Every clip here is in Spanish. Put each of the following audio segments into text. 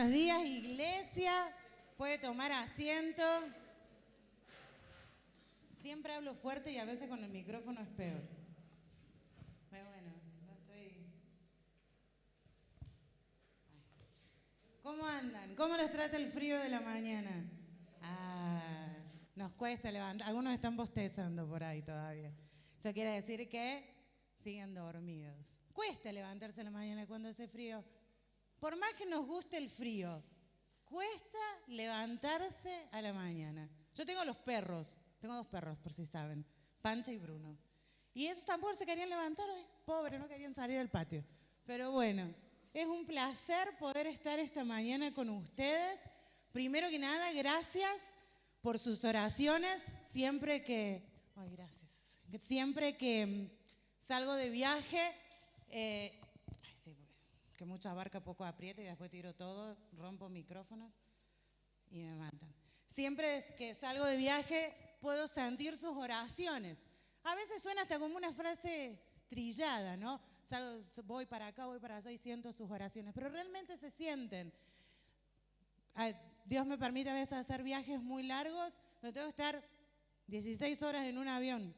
Buenos días, iglesia. Puede tomar asiento. Siempre hablo fuerte y a veces con el micrófono es peor. Pero bueno, no estoy... ¿Cómo andan? ¿Cómo los trata el frío de la mañana? Nos cuesta levantar. Algunos están bostezando por ahí todavía. Eso quiere decir que siguen dormidos. Cuesta levantarse en la mañana cuando hace frío. Por más que nos guste el frío, cuesta levantarse a la mañana. Yo tengo dos perros, por si saben, Pancha y Bruno. Y ellos tampoco se querían levantar hoy, pobres, no querían salir al patio. Pero bueno, es un placer poder estar esta mañana con ustedes. Primero que nada, gracias por sus oraciones. Siempre que salgo de viaje, que mucha barca poco aprieta y después tiro todo, rompo micrófonos y me matan. Siempre que salgo de viaje puedo sentir sus oraciones. A veces suena hasta como una frase trillada, ¿no? Voy para acá, voy para allá y siento sus oraciones, pero realmente se sienten. Dios me permite a veces hacer viajes muy largos donde tengo que estar 16 horas en un avión.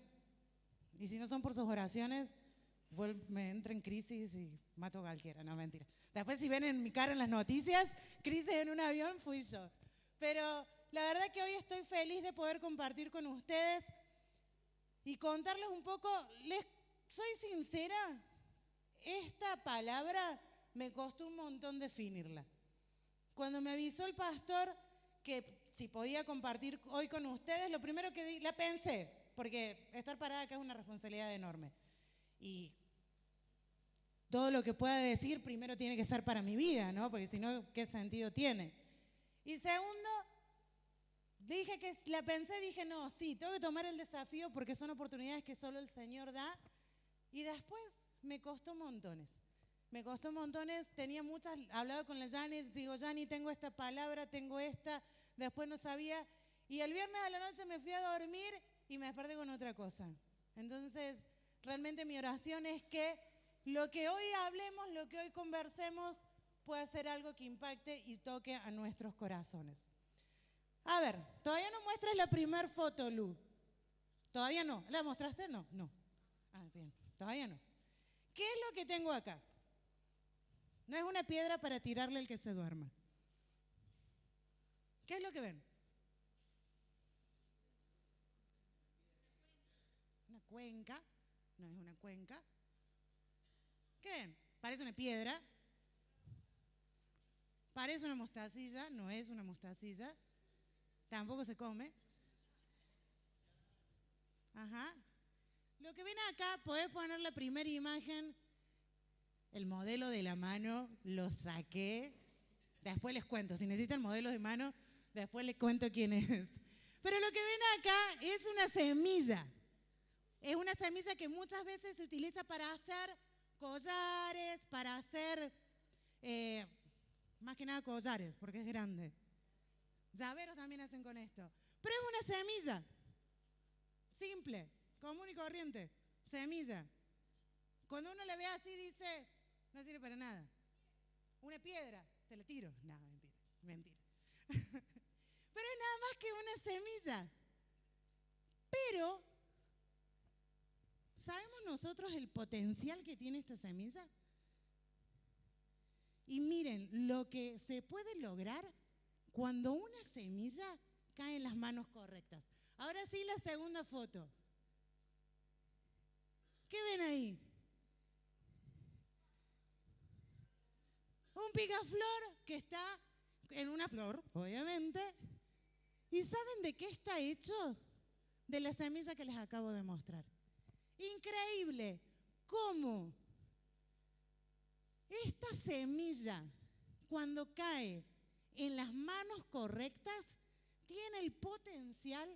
Y si no son por sus oraciones, me entra en crisis y mato a cualquiera, no, mentira. Después si ven en mi cara en las noticias, crisis en un avión, fui yo. Pero la verdad que hoy estoy feliz de poder compartir con ustedes y contarles un poco. Les soy sincera, esta palabra me costó un montón definirla. Cuando me avisó el pastor que si podía compartir hoy con ustedes, lo primero que la pensé, porque estar parada acá es una responsabilidad enorme. Y todo lo que pueda decir primero tiene que ser para mi vida, ¿no? Porque si no, ¿qué sentido tiene? Y segundo, dije, no, sí, tengo que tomar el desafío porque son oportunidades que solo el Señor da. Y después me costó montones. Tenía muchas, hablaba con la Yani, digo, Yani, tengo esta palabra, tengo esta, después no sabía. Y el viernes a la noche me fui a dormir y me desperté con otra cosa. Entonces, realmente mi oración es que lo que hoy hablemos, lo que hoy conversemos, pueda ser algo que impacte y toque a nuestros corazones. A ver, todavía no muestras la primer foto, Lu. ¿Todavía no? ¿La mostraste? No. Bien, todavía no. ¿Qué es lo que tengo acá? No es una piedra para tirarle al que se duerma. ¿Qué es lo que ven? Una cuenca. No es una cuenca. ¿Qué ven? Parece una piedra. Parece una mostacilla. No es una mostacilla. Tampoco se come. Ajá. Lo que ven acá, podés poner la primera imagen. El modelo de la mano lo saqué. Después les cuento. Si necesitan modelos de mano, después les cuento quién es. Pero lo que ven acá es una semilla. Es una semilla que muchas veces se utiliza para hacer collares, para hacer, más que nada collares, porque es grande. Llaveros también hacen con esto. Pero es una semilla. Simple, común y corriente. Semilla. Cuando uno la ve así dice, no sirve para nada. Una piedra, te la tiro. No, mentira. Pero es nada más que una semilla. Pero, ¿sabemos nosotros el potencial que tiene esta semilla? Y miren, lo que se puede lograr cuando una semilla cae en las manos correctas. Ahora sí, la segunda foto. ¿Qué ven ahí? Un picaflor que está en una flor, obviamente. ¿Y saben de qué está hecho? De la semilla que les acabo de mostrar. Increíble cómo esta semilla, cuando cae en las manos correctas, tiene el potencial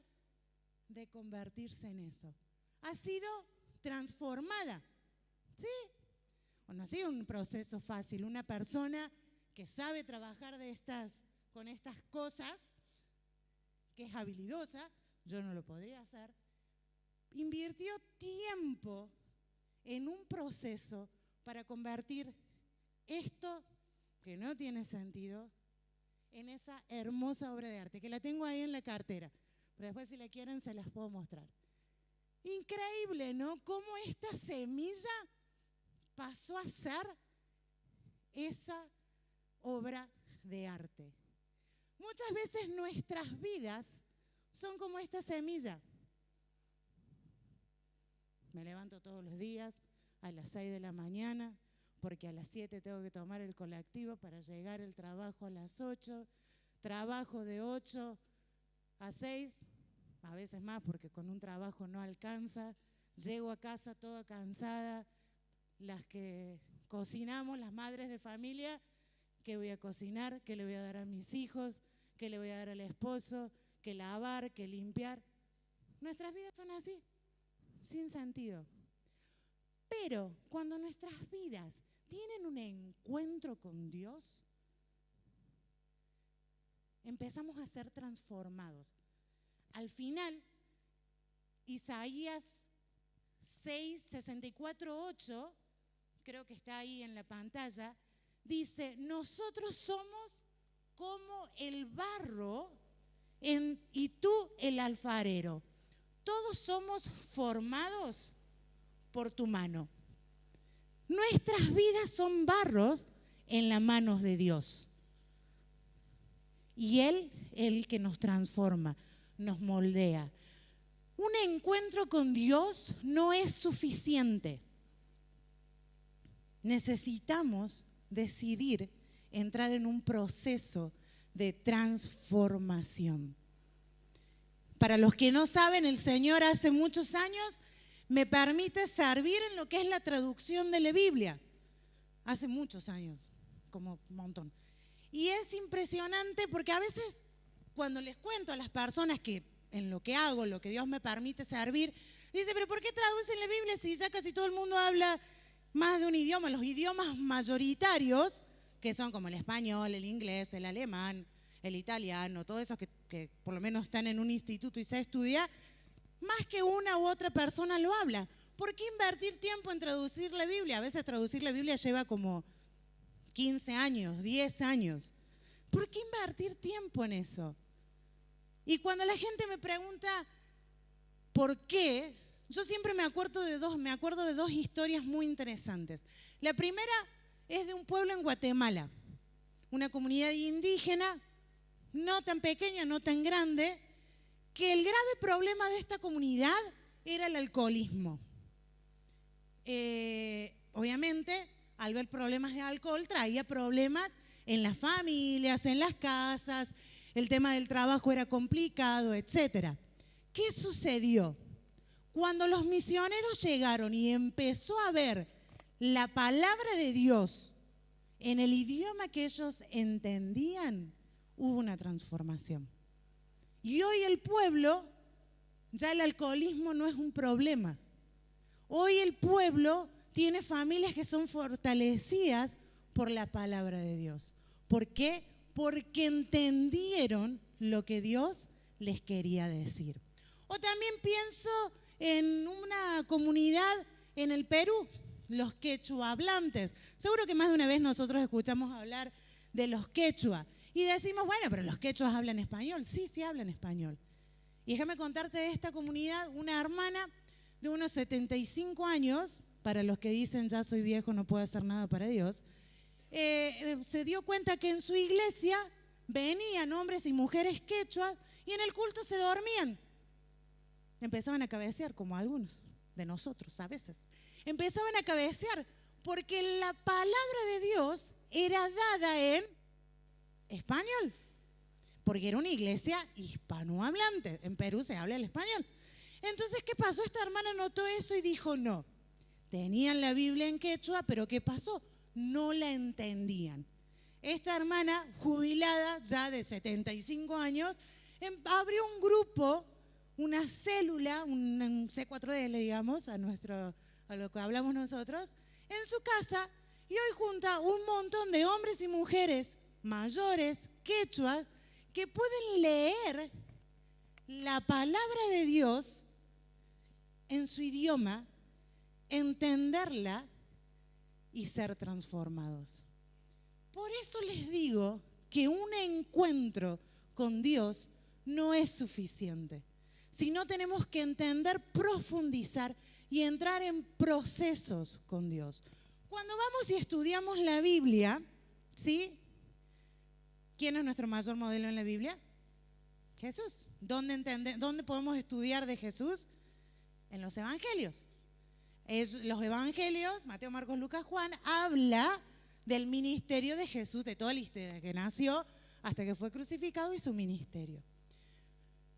de convertirse en eso. Ha sido transformada, ¿sí? No ha sido un proceso fácil. Una persona que sabe trabajar con estas cosas, que es habilidosa, yo no lo podría hacer, invirtió tiempo en un proceso para convertir esto, que no tiene sentido, en esa hermosa obra de arte, que la tengo ahí en la cartera, pero después si la quieren se las puedo mostrar. Increíble, ¿no? Cómo esta semilla pasó a ser esa obra de arte. Muchas veces nuestras vidas son como esta semilla. Me levanto todos los días a las 6 de la mañana, porque a las 7 tengo que tomar el colectivo para llegar al trabajo a las 8. Trabajo de 8 a 6, a veces más porque con un trabajo no alcanza. Llego a casa toda cansada. Las que cocinamos, las madres de familia, ¿qué voy a cocinar? ¿Qué le voy a dar a mis hijos? ¿Qué le voy a dar al esposo? ¿Qué lavar? ¿Qué limpiar? Nuestras vidas son así, sin sentido. Pero cuando nuestras vidas tienen un encuentro con Dios, empezamos a ser transformados. Al final, Isaías 6, 64, 8, creo que está ahí en la pantalla, dice, nosotros somos como el barro y tú el alfarero. Todos somos formados por tu mano. Nuestras vidas son barros en las manos de Dios. Y Él, el que nos transforma, nos moldea. Un encuentro con Dios no es suficiente. Necesitamos decidir entrar en un proceso de transformación. Para los que no saben, el Señor hace muchos años me permite servir en lo que es la traducción de la Biblia. Hace muchos años, como un montón. Y es impresionante porque a veces cuando les cuento a las personas que en lo que hago, lo que Dios me permite servir, dice, pero ¿por qué traducen la Biblia si ya casi todo el mundo habla más de un idioma? Los idiomas mayoritarios, que son como el español, el inglés, el alemán, el italiano, todos esos que por lo menos están en un instituto y se estudia, más que una u otra persona lo habla. ¿Por qué invertir tiempo en traducir la Biblia? A veces traducir la Biblia lleva como 15 años, 10 años. ¿Por qué invertir tiempo en eso? Y cuando la gente me pregunta ¿por qué? Yo siempre me acuerdo de dos historias muy interesantes. La primera es de un pueblo en Guatemala, una comunidad indígena, no tan pequeña, no tan grande, que el grave problema de esta comunidad era el alcoholismo. Obviamente, al ver problemas de alcohol, traía problemas en las familias, en las casas, el tema del trabajo era complicado, etc. ¿Qué sucedió? Cuando los misioneros llegaron y empezó a ver la palabra de Dios en el idioma que ellos entendían, hubo una transformación. Y hoy el pueblo, ya el alcoholismo no es un problema. Hoy el pueblo tiene familias que son fortalecidas por la palabra de Dios. ¿Por qué? Porque entendieron lo que Dios les quería decir. O también pienso en una comunidad en el Perú, los quechua hablantes. Seguro que más de una vez nosotros escuchamos hablar de los quechua y decimos, bueno, pero los quechuas hablan español. Sí, sí hablan español. Y déjame contarte de esta comunidad, una hermana de unos 75 años, para los que dicen ya soy viejo, no puedo hacer nada para Dios, se dio cuenta que en su iglesia venían hombres y mujeres quechuas y en el culto se dormían. Empezaban a cabecear, como algunos de nosotros a veces. Empezaban a cabecear porque la palabra de Dios era dada en español, porque era una iglesia hispanohablante. En Perú se habla el español. Entonces, ¿qué pasó? Esta hermana notó eso y dijo, no. Tenían la Biblia en quechua, pero ¿qué pasó? No la entendían. Esta hermana, jubilada ya de 75 años, abrió un grupo, una célula, un C4L, digamos, a lo que hablamos nosotros, en su casa, y hoy junta un montón de hombres y mujeres mayores, quechuas, que pueden leer la palabra de Dios en su idioma, entenderla y ser transformados. Por eso les digo que un encuentro con Dios no es suficiente, sino tenemos que entender, profundizar y entrar en procesos con Dios. Cuando vamos y estudiamos la Biblia, ¿sí? ¿Quién es nuestro mayor modelo en la Biblia? Jesús. ¿Dónde podemos estudiar de Jesús? En los evangelios. Los evangelios, Mateo, Marcos, Lucas, Juan, habla del ministerio de Jesús, de toda la historia, desde que nació hasta que fue crucificado y su ministerio.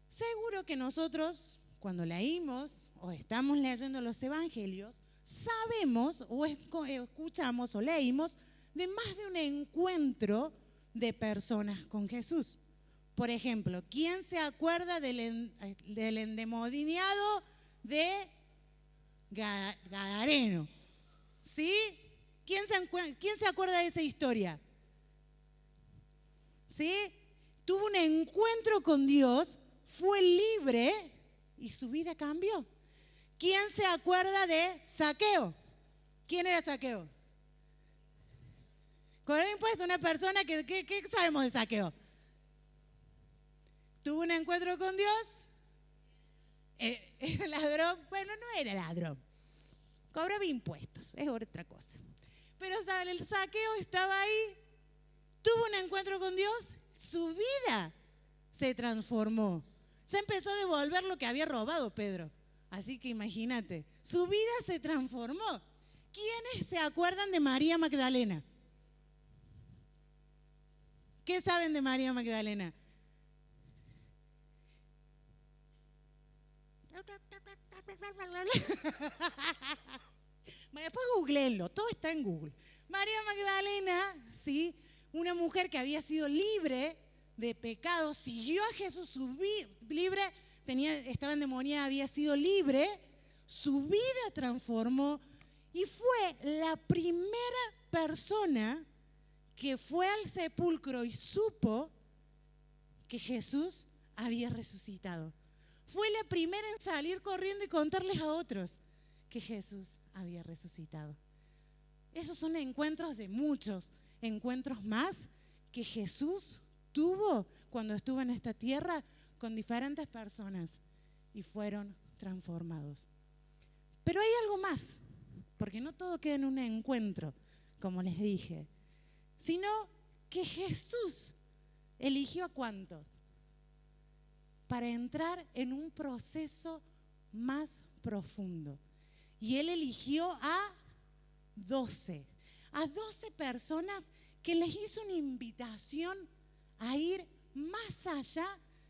Seguro que nosotros, cuando leímos o estamos leyendo los evangelios, sabemos o escuchamos o leímos de más de un encuentro de personas con Jesús. Por ejemplo, ¿quién se acuerda del endemoniado de Gadareno? ¿Sí? ¿Quién se acuerda de esa historia? ¿Sí? Tuvo un encuentro con Dios, fue libre y su vida cambió. ¿Quién se acuerda de Zaqueo? ¿Quién era Zaqueo? Cobrador de impuestos, una persona ¿qué sabemos de Zaqueo? Tuvo un encuentro con Dios, era ladrón, bueno, no era ladrón, cobraba impuestos, es otra cosa. Pero el Zaqueo estaba ahí, tuvo un encuentro con Dios, su vida se transformó. Se empezó a devolver lo que había robado Pedro. Así que imagínate, su vida se transformó. ¿Quiénes se acuerdan de María Magdalena? ¿Qué saben de María Magdalena? Después googleenlo, todo está en Google. María Magdalena, ¿sí? Una mujer que había sido libre de pecado, siguió a Jesús, estaba endemoniada, había sido libre, su vida transformó y fue la primera persona que fue al sepulcro y supo que Jesús había resucitado. Fue la primera en salir corriendo y contarles a otros que Jesús había resucitado. Esos son encuentros de muchos encuentros más que Jesús tuvo cuando estuvo en esta tierra con diferentes personas y fueron transformados. Pero hay algo más, porque no todo queda en un encuentro, como les dije, sino que Jesús eligió a ¿cuántos? Para entrar en un proceso más profundo. Y Él eligió a 12 personas que les hizo una invitación a ir más allá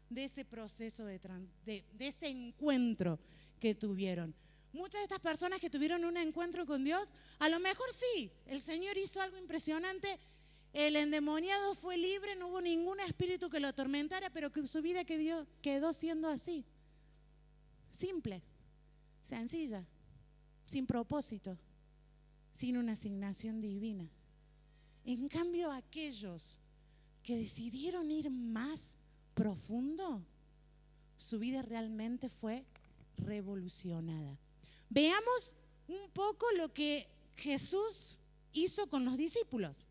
de ese proceso, de ese encuentro que tuvieron. Muchas de estas personas que tuvieron un encuentro con Dios, a lo mejor sí, el Señor hizo algo impresionante, el endemoniado fue libre, no hubo ningún espíritu que lo atormentara, pero que su vida quedó siendo así. Simple, sencilla, sin propósito, sin una asignación divina. En cambio, aquellos que decidieron ir más profundo, su vida realmente fue revolucionada. Veamos un poco lo que Jesús hizo con los discípulos.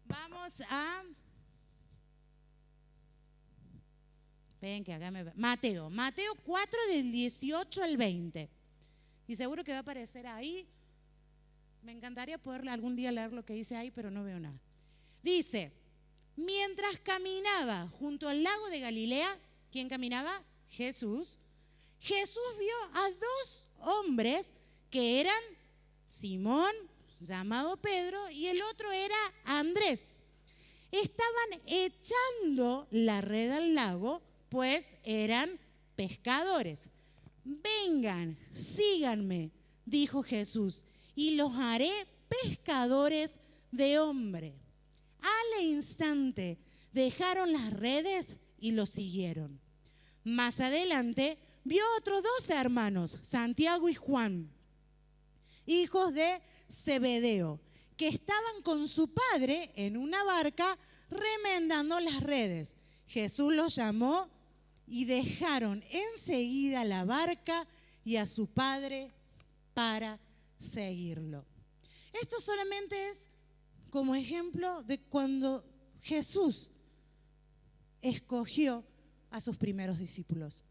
Vamos a Mateo 4 del 18 al 20. Y seguro que va a aparecer ahí. Me encantaría poder algún día leer lo que dice ahí, pero no veo nada. Dice, mientras caminaba junto al lago de Galilea, ¿quién caminaba? Jesús. Jesús vio a 2 hombres que eran Simón, llamado Pedro, y el otro era Andrés. Estaban echando la red al lago, pues eran pescadores. Vengan, síganme, dijo Jesús, y los haré pescadores de hombres. Al instante dejaron las redes y los siguieron. Más adelante vio otros 2 hermanos, Santiago y Juan, hijos de Zebedeo, que estaban con su padre en una barca remendando las redes. Jesús los llamó y dejaron enseguida la barca y a su padre para seguirlo. Esto solamente es como ejemplo de cuando Jesús escogió a sus primeros discípulos.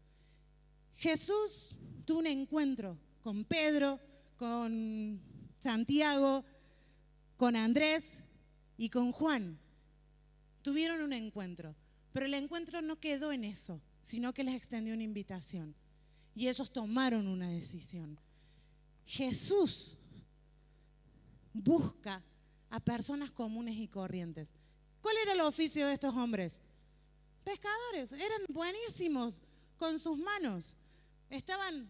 Jesús tuvo un encuentro con Pedro, con Santiago, con Andrés y con Juan. Tuvieron un encuentro, pero el encuentro no quedó en eso, sino que les extendió una invitación y ellos tomaron una decisión. Jesús busca a personas comunes y corrientes. ¿Cuál era el oficio de estos hombres? Pescadores. Eran buenísimos con sus manos. Estaban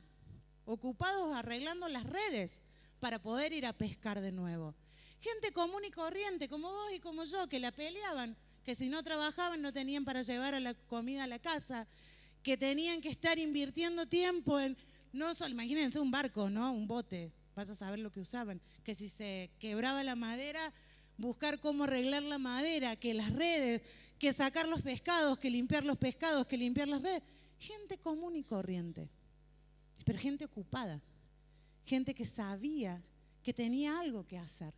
ocupados arreglando las redes para poder ir a pescar de nuevo. Gente común y corriente, como vos y como yo, que la peleaban, que si no trabajaban no tenían para llevar a la comida a la casa, que tenían que estar invirtiendo tiempo en, no solo, imagínense un barco, ¿no? Un bote, vas a saber lo que usaban, que si se quebraba la madera, buscar cómo arreglar la madera, que las redes, que sacar los pescados, que limpiar los pescados, que limpiar las redes. Gente común y corriente, pero gente ocupada, gente que sabía que tenía algo que hacer.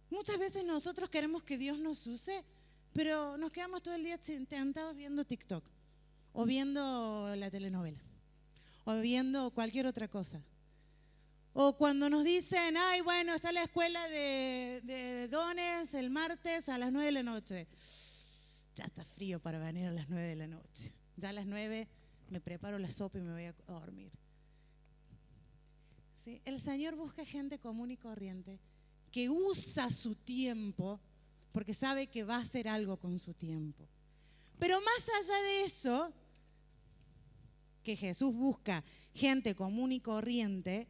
Muchas veces nosotros queremos que Dios nos use, pero nos quedamos todo el día sentados viendo TikTok, o viendo la telenovela, o viendo cualquier otra cosa. O cuando nos dicen, ay, bueno, está la escuela de dones el martes a las 9 de la noche. Ya está frío para venir a las 9 de la noche. Ya a las 9 me preparo la sopa y me voy a dormir. ¿Sí? El Señor busca gente común y corriente que usa su tiempo porque sabe que va a hacer algo con su tiempo. Pero más allá de eso, que Jesús busca gente común y corriente,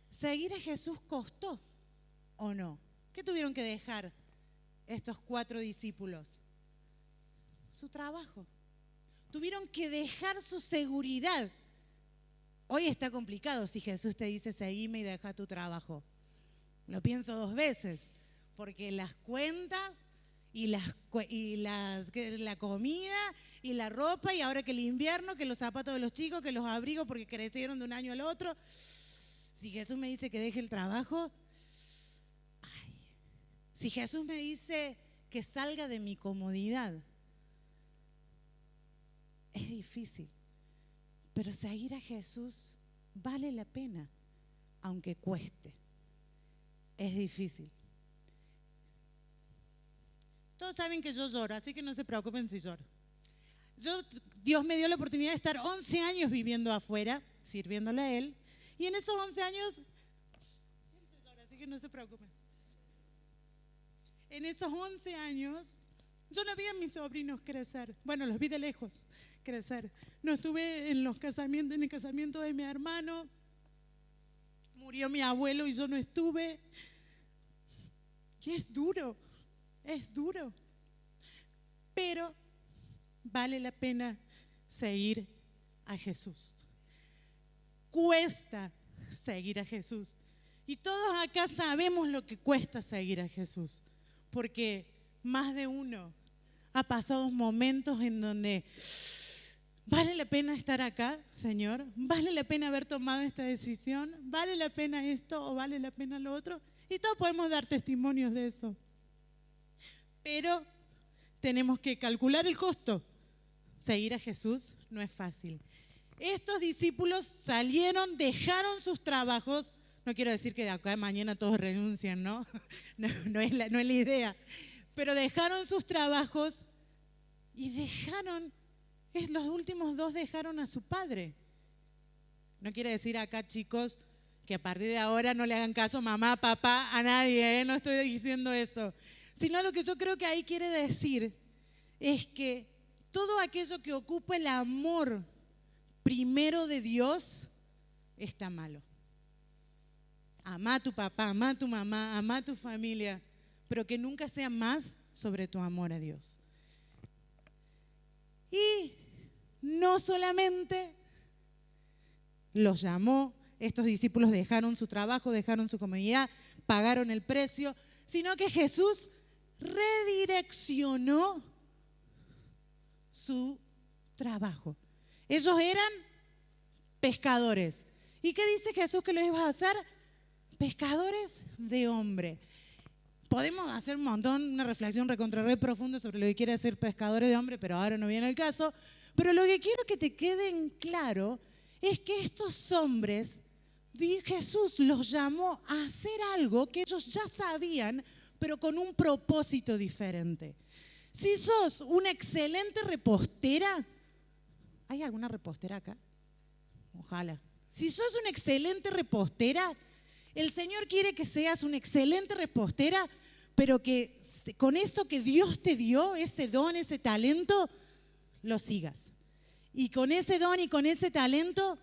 ¿seguir a Jesús costó o no? ¿Qué tuvieron que dejar estos 4 discípulos? Su trabajo. Tuvieron que dejar su seguridad. Hoy está complicado si Jesús te dice seguime y deja tu trabajo. Lo pienso 2 veces, porque las cuentas y la comida y la ropa y ahora que el invierno, que los zapatos de los chicos, que los abrigos porque crecieron de un año al otro. Si Jesús me dice que deje el trabajo, ay, si Jesús me dice que salga de mi comodidad, es difícil. Pero seguir a Jesús vale la pena, aunque cueste. Es difícil. Todos saben que yo lloro, así que no se preocupen si lloro. Dios me dio la oportunidad de estar 11 años viviendo afuera, sirviéndole a Él. Y en esos 11 años, así que no se preocupen. En esos 11 años, yo no vi a mis sobrinos crecer. Bueno, los vi de lejos crecer. No estuve en el casamiento de mi hermano. Murió mi abuelo y yo no estuve. Y es duro. Pero vale la pena seguir a Jesús. Cuesta seguir a Jesús. Y todos acá sabemos lo que cuesta seguir a Jesús, porque más de uno ha pasado momentos en donde vale la pena estar acá, Señor, vale la pena haber tomado esta decisión, vale la pena esto o vale la pena lo otro, y todos podemos dar testimonios de eso. Pero tenemos que calcular el costo. Seguir a Jesús no es fácil. Estos discípulos salieron, dejaron sus trabajos. No quiero decir que de acá a mañana todos renuncian, ¿no? No es la idea. Pero dejaron sus trabajos y los últimos 2 dejaron a su padre. No quiere decir acá, chicos, que a partir de ahora no le hagan caso mamá, papá, a nadie, ¿eh? No estoy diciendo eso. Sino lo que yo creo que ahí quiere decir es que todo aquello que ocupa el amor primero de Dios está malo. Amá a tu papá, amá a tu mamá, amá a tu familia, pero que nunca sea más sobre tu amor a Dios. Y no solamente los llamó, estos discípulos dejaron su trabajo, dejaron su comodidad, pagaron el precio, sino que Jesús redireccionó su trabajo. Ellos eran pescadores. ¿Y qué dice Jesús que los iba a hacer? Pescadores de hombre. podemos hacer un montón, una reflexión recontra re profunda sobre lo que quiere hacer pescadores de hombre, pero ahora no viene el caso. Pero lo que quiero que te quede en claro es que estos hombres, Jesús los llamó a hacer algo que ellos ya sabían, pero con un propósito diferente. Si sos una excelente repostera, ¿hay alguna repostera acá? Ojalá. Si sos una excelente repostera, el Señor quiere que seas una excelente repostera, pero que con eso que Dios te dio, ese don, ese talento, lo sigas. Y con ese don y con ese talento,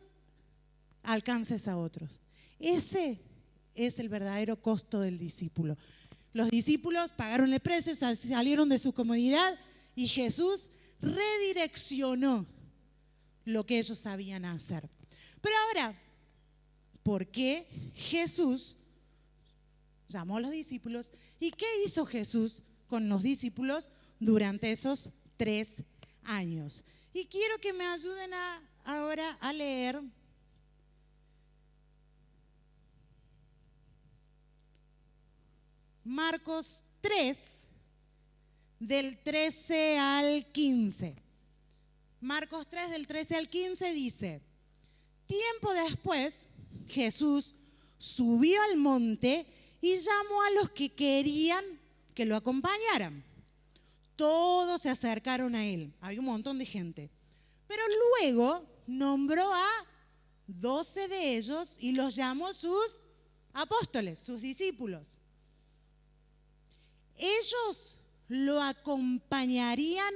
alcances a otros. Ese es el verdadero costo del discípulo. Los discípulos pagaron el precio, salieron de su comodidad y Jesús redireccionó lo que ellos sabían hacer. Pero ahora, ¿por qué Jesús llamó a los discípulos? ¿Y qué hizo Jesús con los discípulos durante esos 3 años? Y quiero que me ayuden ahora a leer Marcos 3, del 13 al 15. Marcos 3, del 13 al 15 dice: tiempo después, Jesús subió al monte y llamó a los que querían que lo acompañaran. Todos se acercaron a él, había un montón de gente. Pero luego nombró a 12 de ellos y los llamó sus apóstoles, sus discípulos. Ellos lo acompañarían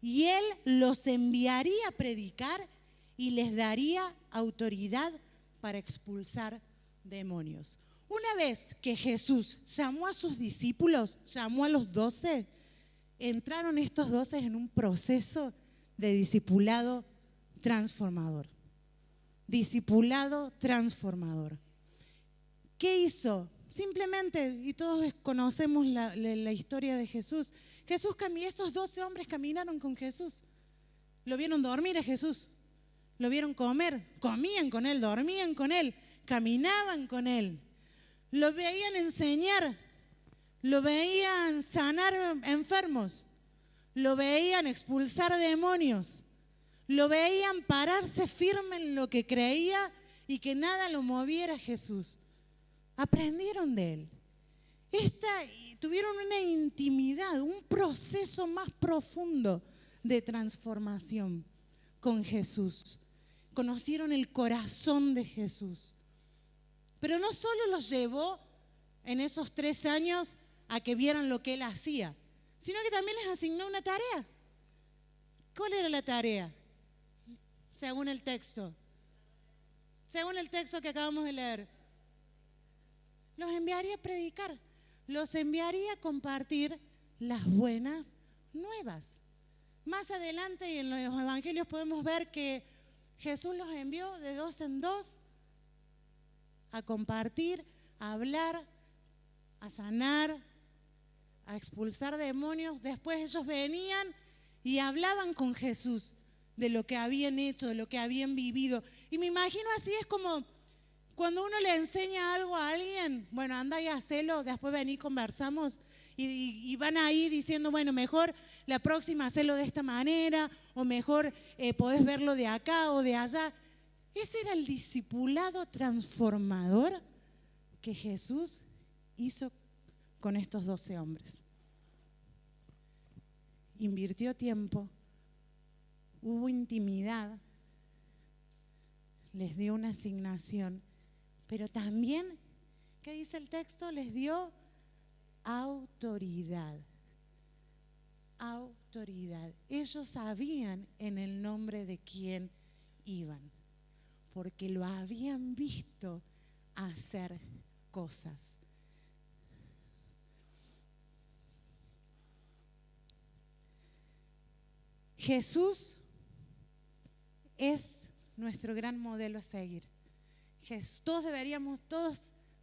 y él los enviaría a predicar y les daría autoridad para expulsar demonios. Una vez que Jesús llamó a sus discípulos, llamó a los 12, entraron estos 12 en un proceso de discipulado transformador. Discipulado transformador. ¿Qué hizo? Simplemente, y todos conocemos la historia de Jesús. Estos 12 hombres caminaron con Jesús. Lo vieron dormir a Jesús. Lo vieron comer, comían con él, dormían con él, caminaban con él. Lo veían enseñar, lo veían sanar enfermos, lo veían expulsar demonios, lo veían pararse firme en lo que creía y que nada lo moviera a Jesús. Aprendieron de él. Tuvieron una intimidad, un proceso más profundo de transformación con Jesús. Conocieron el corazón de Jesús. Pero no solo los llevó en esos 3 años a que vieran lo que él hacía, sino que también les asignó una tarea. ¿Cuál era la tarea? Según el texto. Según el texto que acabamos de leer. Los enviaría a predicar. Los enviaría a compartir las buenas nuevas. Más adelante y en los evangelios podemos ver que Jesús los envió de 2 en 2 a compartir, a hablar, a sanar, a expulsar demonios. Después ellos venían y hablaban con Jesús de lo que habían hecho, de lo que habían vivido. Y me imagino así es como cuando uno le enseña algo a alguien, bueno, anda y hacelo, después vení y conversamos. Y van ahí diciendo, bueno, mejor la próxima hacerlo de esta manera, o mejor podés verlo de acá o de allá. Ese era el discipulado transformador que Jesús hizo con estos 12 hombres. Invirtió tiempo, hubo intimidad, les dio una asignación, pero también, ¿qué dice el texto? Les dio autoridad. Autoridad. Ellos sabían en el nombre de quién iban, porque lo habían visto hacer cosas. Jesús es nuestro gran modelo a seguir. Todos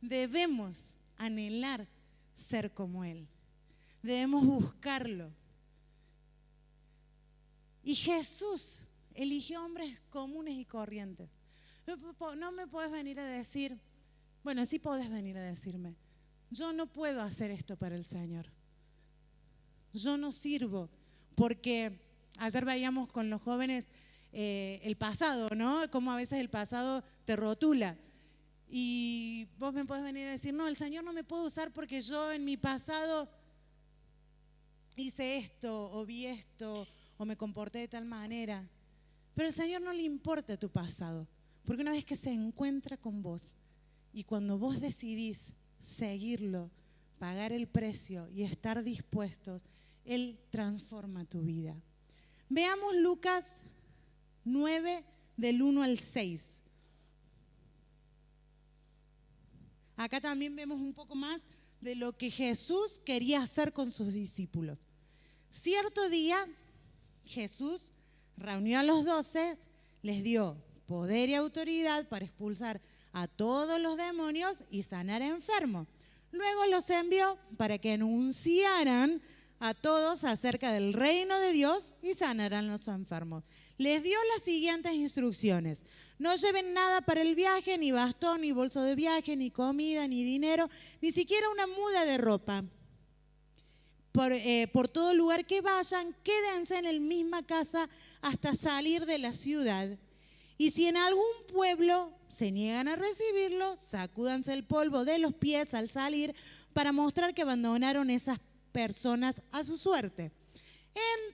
debemos anhelar ser como Él. Debemos buscarlo. Y Jesús eligió hombres comunes y corrientes. No me podés venir a decir, bueno, sí podés venir a decirme, yo no puedo hacer esto para el Señor. Yo no sirvo, porque ayer veíamos con los jóvenes el pasado, ¿no? Cómo a veces el pasado te rotula. Y vos me podés venir a decir, no, el Señor no me puede usar porque yo en mi pasado hice esto, o vi esto, o me comporté de tal manera. Pero al Señor no le importa tu pasado, porque una vez que se encuentra con vos, y cuando vos decidís seguirlo, pagar el precio y estar dispuestos, Él transforma tu vida. Veamos Lucas 9, del 1 al 6. Acá también vemos un poco más de lo que Jesús quería hacer con sus discípulos. Cierto día, Jesús reunió a los 12, les dio poder y autoridad para expulsar a todos los demonios y sanar a enfermos. Luego los envió para que anunciaran a todos acerca del reino de Dios y sanaran a los enfermos. Les dio las siguientes instrucciones: no lleven nada para el viaje, ni bastón, ni bolso de viaje, ni comida, ni dinero, ni siquiera una muda de ropa. Por todo lugar que vayan, quédense en la misma casa hasta salir de la ciudad. Y si en algún pueblo se niegan a recibirlo, sacúdanse el polvo de los pies al salir para mostrar que abandonaron esas personas a su suerte.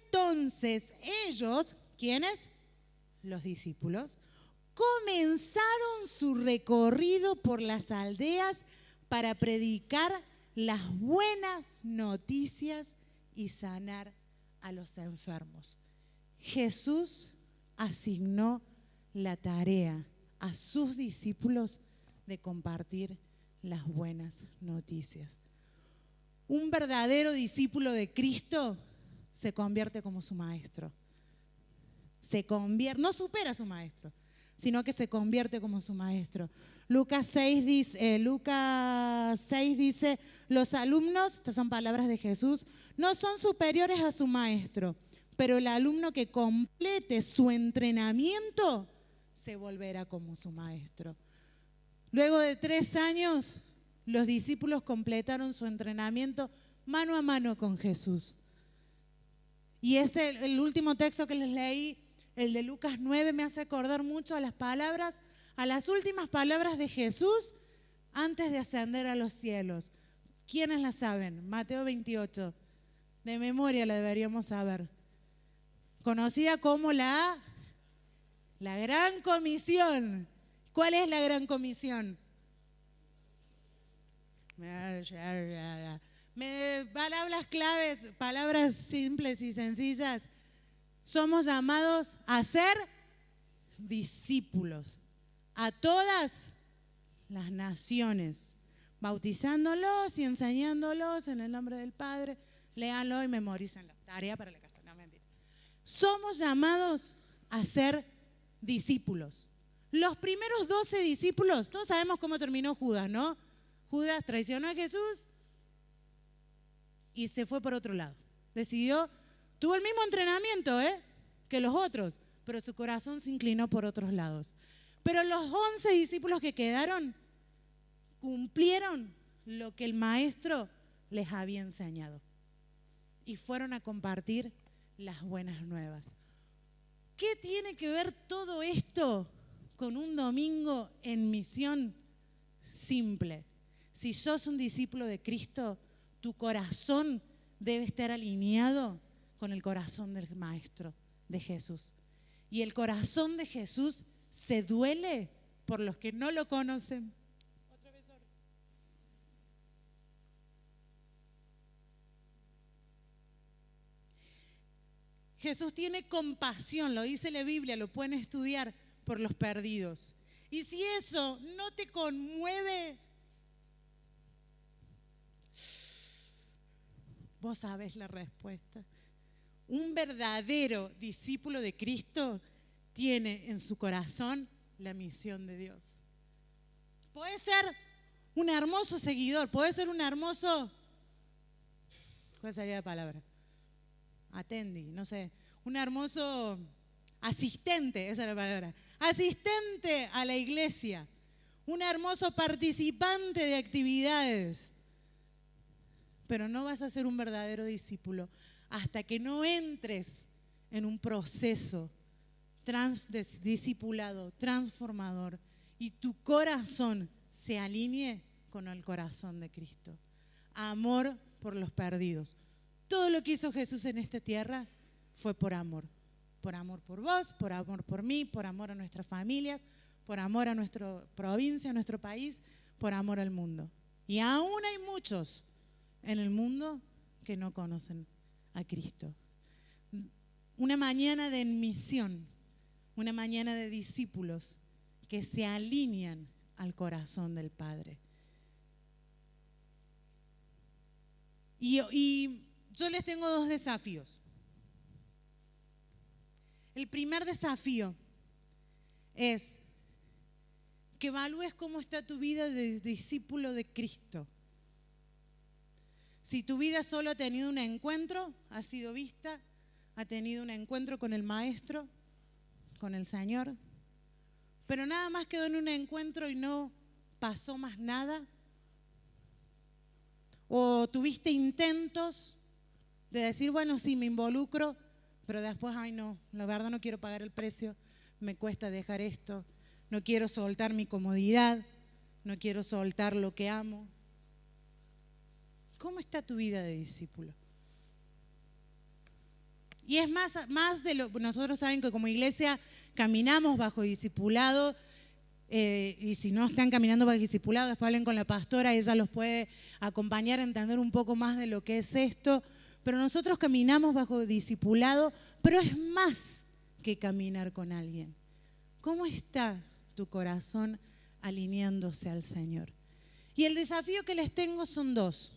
Entonces ellos, ¿quiénes? Los discípulos, comenzaron su recorrido por las aldeas para predicar las buenas noticias y sanar a los enfermos. Jesús asignó la tarea a sus discípulos de compartir las buenas noticias. Un verdadero discípulo de Cristo se convierte como su maestro. No supera a su maestro, sino que se convierte como su maestro. Lucas 6 dice, los alumnos, estas son palabras de Jesús, no son superiores a su maestro, pero el alumno que complete su entrenamiento se volverá como su maestro. Luego de 3 años, los discípulos completaron su entrenamiento mano a mano con Jesús. Y el último texto que les leí, el de Lucas 9, me hace acordar mucho a las últimas palabras de Jesús antes de ascender a los cielos. ¿Quiénes la saben? Mateo 28. De memoria la deberíamos saber. Conocida como la Gran Comisión. ¿Cuál es la Gran Comisión? Palabras claves, palabras simples y sencillas. Somos llamados a ser discípulos a todas las naciones, bautizándolos y enseñándolos en el nombre del Padre. Léanlo y memorícenlo. Tarea para la casa, no mentira. Somos llamados a ser discípulos. Los primeros 12 discípulos, todos sabemos cómo terminó Judas, ¿no? Judas traicionó a Jesús y se fue por otro lado. Tuvo el mismo entrenamiento que los otros, pero su corazón se inclinó por otros lados. Pero los 11 discípulos que quedaron cumplieron lo que el maestro les había enseñado y fueron a compartir las buenas nuevas. ¿Qué tiene que ver todo esto con un domingo en misión? Simple. Si sos un discípulo de Cristo, tu corazón debe estar alineado con el corazón del Maestro, de Jesús. Y el corazón de Jesús se duele por los que no lo conocen. Otra vez ahora. Jesús tiene compasión, lo dice la Biblia, lo pueden estudiar, por los perdidos. Y si eso no te conmueve, vos sabés la respuesta. Un verdadero discípulo de Cristo tiene en su corazón la misión de Dios. Puede ser un hermoso seguidor, puede ser un hermoso, ¿cuál sería la palabra? Atendi, no sé, un hermoso asistente, esa es la palabra, asistente a la iglesia, un hermoso participante de actividades, pero no vas a ser un verdadero discípulo hasta que no entres en un proceso de discipulado, transformador, y tu corazón se alinee con el corazón de Cristo. Amor por los perdidos. Todo lo que hizo Jesús en esta tierra fue por amor. Por amor por vos, por amor por mí, por amor a nuestras familias, por amor a nuestra provincia, a nuestro país, por amor al mundo. Y aún hay muchos en el mundo que no conocen a Cristo. Una mañana de misión, una mañana de discípulos que se alinean al corazón del Padre. Y yo les tengo dos desafíos. El primer desafío es que evalúes cómo está tu vida de discípulo de Cristo. Si tu vida solo ha tenido un encuentro, ha sido vista, ha tenido un encuentro con el Maestro, con el Señor, pero nada más quedó en un encuentro y no pasó más nada. O tuviste intentos de decir, bueno, sí, me involucro, pero después, ay no, la verdad no quiero pagar el precio, me cuesta dejar esto, no quiero soltar mi comodidad, no quiero soltar lo que amo. ¿Cómo está tu vida de discípulo? Y es más de lo, nosotros saben que como iglesia caminamos bajo discipulado, y si no están caminando bajo discipulado, después hablen con la pastora, ella los puede acompañar a entender un poco más de lo que es esto. Pero nosotros caminamos bajo discipulado, pero es más que caminar con alguien. ¿Cómo está tu corazón alineándose al Señor? Y el desafío que les tengo son dos.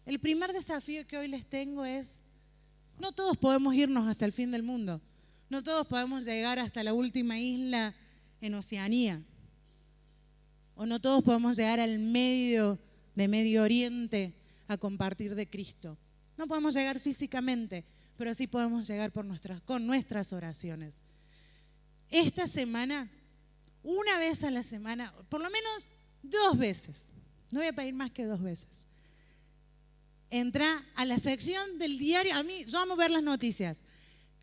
El primer desafío que hoy les tengo es, no todos podemos irnos hasta el fin del mundo. No todos podemos llegar hasta la última isla en Oceanía. O no todos podemos llegar al medio de Medio Oriente a compartir de Cristo. No podemos llegar físicamente, pero sí podemos llegar con nuestras oraciones. Esta semana, una vez a la semana, por lo menos 2 veces, no voy a pedir más que 2 veces, entra a la sección del diario, yo amo ver las noticias,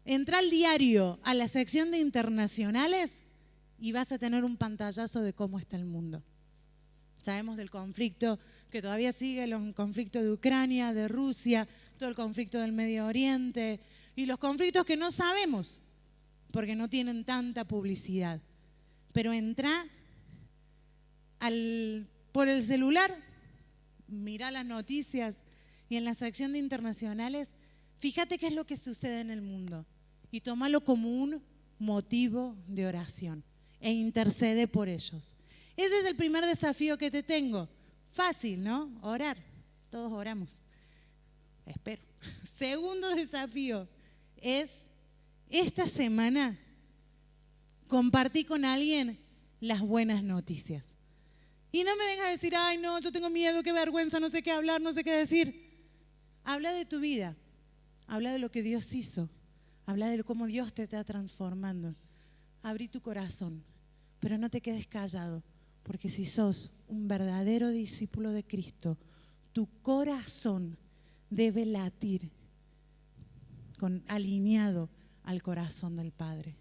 entra al diario, a la sección de internacionales y vas a tener un pantallazo de cómo está el mundo. Sabemos del conflicto que todavía sigue, el conflicto de Ucrania, de Rusia, todo el conflicto del Medio Oriente y los conflictos que no sabemos porque no tienen tanta publicidad. Pero entra por el celular, mira las noticias y en la sección de internacionales, fíjate qué es lo que sucede en el mundo y tómalo como un motivo de oración e intercede por ellos. Ese es el primer desafío que te tengo. Fácil, ¿no? Orar. Todos oramos. Espero. Segundo desafío es, esta semana compartí con alguien las buenas noticias. Y no me vengas a decir, ay no, yo tengo miedo, qué vergüenza, no sé qué hablar, no sé qué decir. Habla de tu vida. Habla de lo que Dios hizo. Habla de cómo Dios te está transformando. Abrí tu corazón, pero no te quedes callado. Porque si sos un verdadero discípulo de Cristo, tu corazón debe latir alineado al corazón del Padre.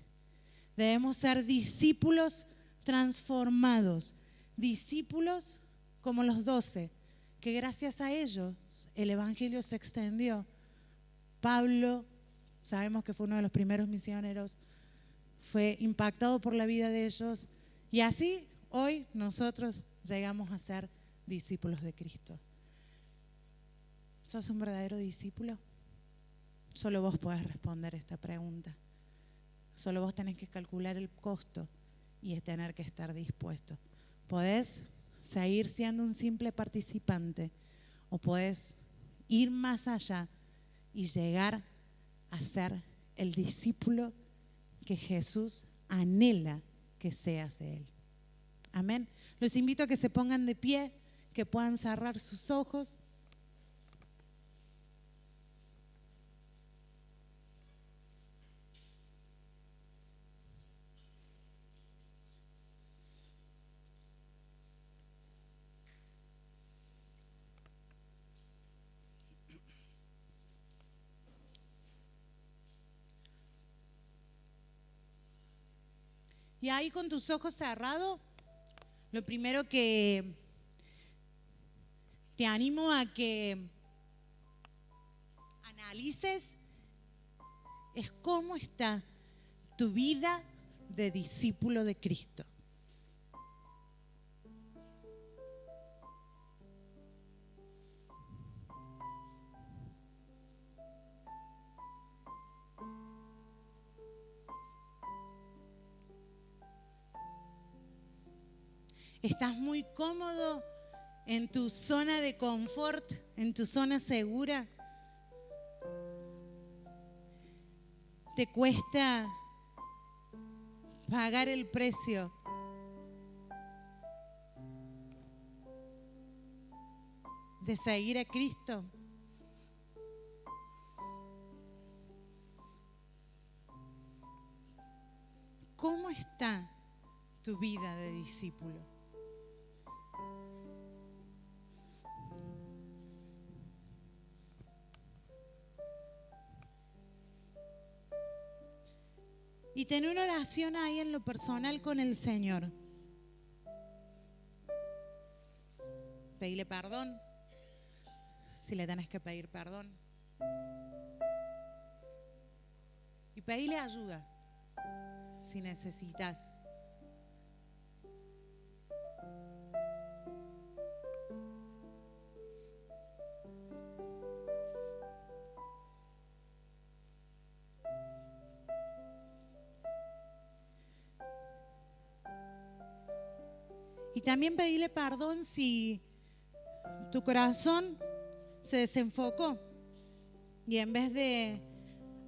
Debemos ser discípulos transformados, discípulos como los 12, que gracias a ellos el Evangelio se extendió. Pablo, sabemos que fue uno de los primeros misioneros, fue impactado por la vida de ellos y así hoy nosotros llegamos a ser discípulos de Cristo. ¿Sos un verdadero discípulo? Solo vos podés responder esta pregunta. Solo vos tenés que calcular el costo y tener que estar dispuesto. Podés seguir siendo un simple participante o podés ir más allá y llegar a ser el discípulo que Jesús anhela que seas de Él. Amén. Los invito a que se pongan de pie, que puedan cerrar sus ojos. Y ahí con tus ojos cerrados, lo primero que te animo a que analices es cómo está tu vida de discípulo de Cristo. ¿Estás muy cómodo en tu zona de confort, en tu zona segura? ¿Te cuesta pagar el precio de seguir a Cristo? ¿Cómo está tu vida de discípulo? Y tener una oración ahí en lo personal con el Señor. Pedirle perdón, si le tenés que pedir perdón. Y pedirle ayuda, si necesitas. Y también pedirle perdón si tu corazón se desenfocó y en vez de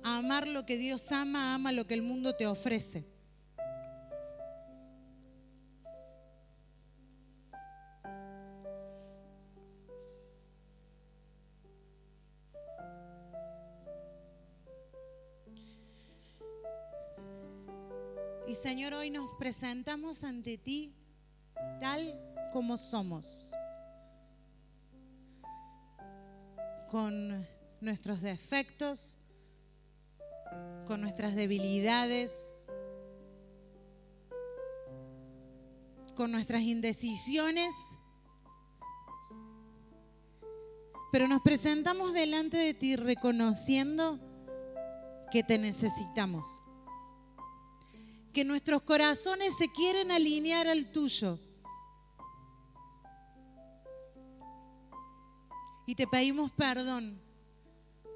amar lo que Dios ama, ama lo que el mundo te ofrece. Y Señor, hoy nos presentamos ante ti tal como somos, con nuestros defectos, con nuestras debilidades, con nuestras indecisiones, pero nos presentamos delante de ti reconociendo que te necesitamos, que nuestros corazones se quieren alinear al tuyo. Y te pedimos perdón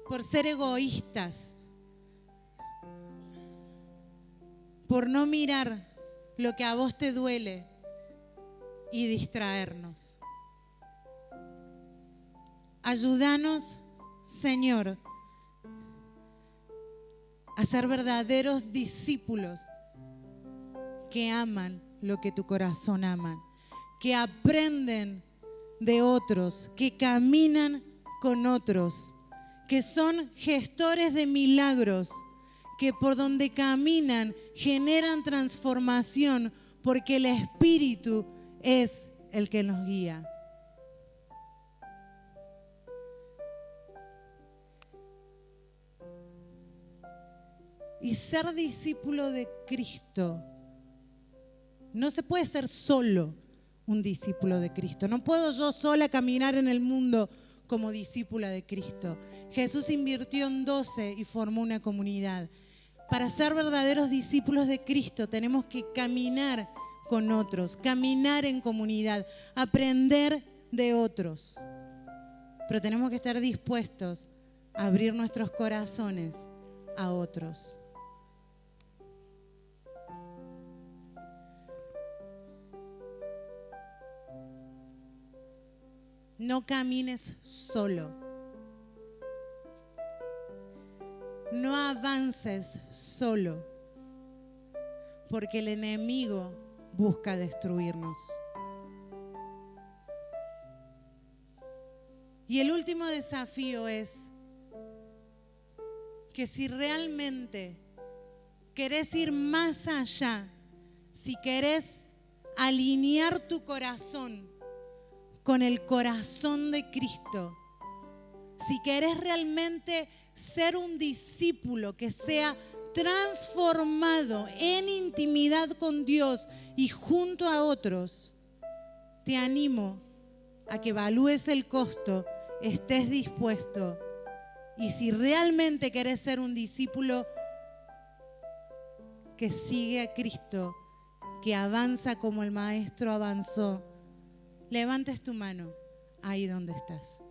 por ser egoístas, por no mirar lo que a vos te duele y distraernos. Ayúdanos, Señor, a ser verdaderos discípulos que aman lo que tu corazón ama, que aprenden de otros, que caminan con otros, que son gestores de milagros, que por donde caminan generan transformación, porque el Espíritu es el que nos guía. Y ser discípulo de Cristo, no se puede ser solo un discípulo de Cristo. No puedo yo sola caminar en el mundo como discípula de Cristo. Jesús invirtió en 12 y formó una comunidad. Para ser verdaderos discípulos de Cristo tenemos que caminar con otros, caminar en comunidad, aprender de otros. Pero tenemos que estar dispuestos a abrir nuestros corazones a otros. No camines solo. No avances solo, porque el enemigo busca destruirnos. Y el último desafío es que si realmente querés ir más allá, si querés alinear tu corazón con el corazón de Cristo, si querés realmente ser un discípulo que sea transformado en intimidad con Dios y junto a otros, te animo a que evalúes el costo, estés dispuesto, y si realmente querés ser un discípulo que sigue a Cristo, que avanza como el Maestro avanzó, levantes tu mano ahí donde estás.